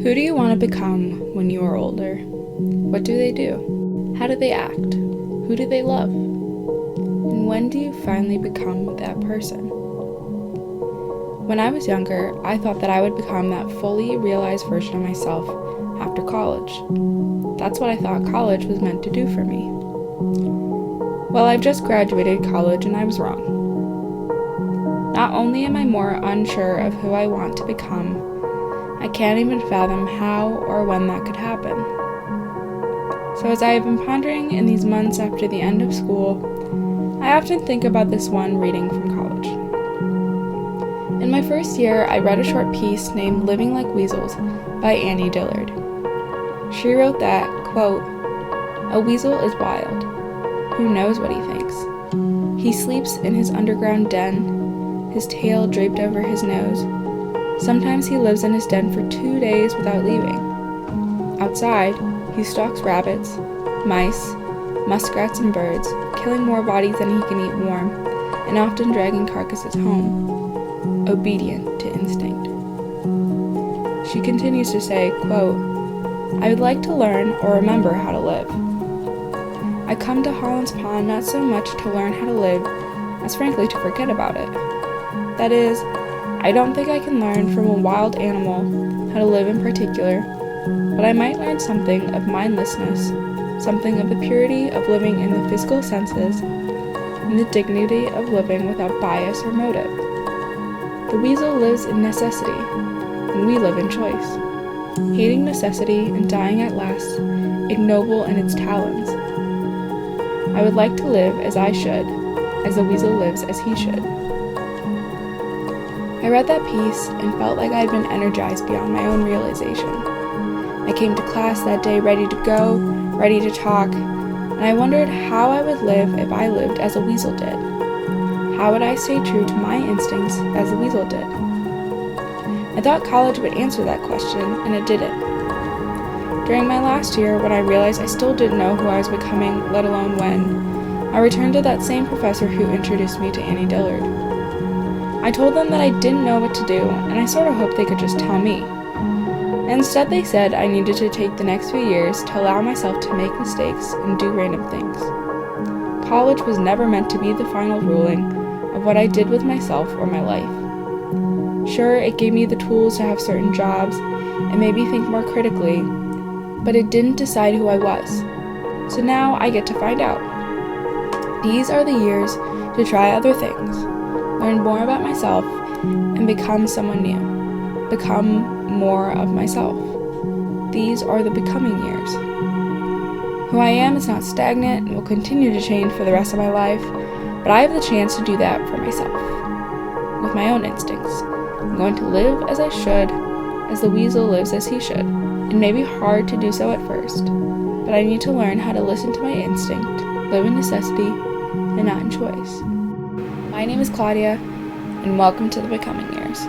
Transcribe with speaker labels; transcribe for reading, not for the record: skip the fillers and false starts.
Speaker 1: Who do you want to become when you are older? What do they do? How do they act? Who do they love? And when do you finally become that person? When I was younger, I thought that I would become that fully realized version of myself after college. That's what I thought college was meant to do for me. Well, I've just graduated college and I was wrong. Not only am I more unsure of who I want to become, I can't even fathom how or when that could happen. So as I have been pondering in these months after the end of school, I often think about this one reading from college. In my first year, I read a short piece named Living Like Weasels by Annie Dillard. She wrote that, quote, "A weasel is wild. Who knows what he thinks? He sleeps in his underground den, his tail draped over his nose. Sometimes he lives in his den for 2 days without leaving. Outside, he stalks rabbits, mice, muskrats, and birds, killing more bodies than he can eat warm, and often dragging carcasses home, obedient to instinct." She continues to say, quote, "I would like to learn or remember how to live. I come to Holland's Pond not so much to learn how to live as frankly to forget about it. That is, I don't think I can learn from a wild animal how to live in particular, but I might learn something of mindlessness, something of the purity of living in the physical senses, and the dignity of living without bias or motive. The weasel lives in necessity, and we live in choice, hating necessity and dying at last, ignoble in its talons. I would like to live as I should, as the weasel lives as he should." I read that piece and felt like I had been energized beyond my own realization. I came to class that day ready to go, ready to talk, and I wondered how I would live if I lived as a weasel did. How would I stay true to my instincts as the weasel did? I thought college would answer that question, and it didn't. During my last year, when I realized I still didn't know who I was becoming, let alone when, I returned to that same professor who introduced me to Annie Dillard. I told them that I didn't know what to do, and I sort of hoped they could just tell me. Instead, they said I needed to take the next few years to allow myself to make mistakes and do random things. College was never meant to be the final ruling of what I did with myself or my life. Sure, it gave me the tools to have certain jobs and made me think more critically, but it didn't decide who I was. So now I get to find out. These are the years to try other things, learn more about myself, and become someone new. Become more of myself. These are the becoming years. Who I am is not stagnant and will continue to change for the rest of my life, but I have the chance to do that for myself, with my own instincts. I'm going to live as I should, as the weasel lives as he should. It may be hard to do so at first, but I need to learn how to listen to my instinct, live in necessity, and not in choice. My name is Claudia, and welcome to the Becoming Years.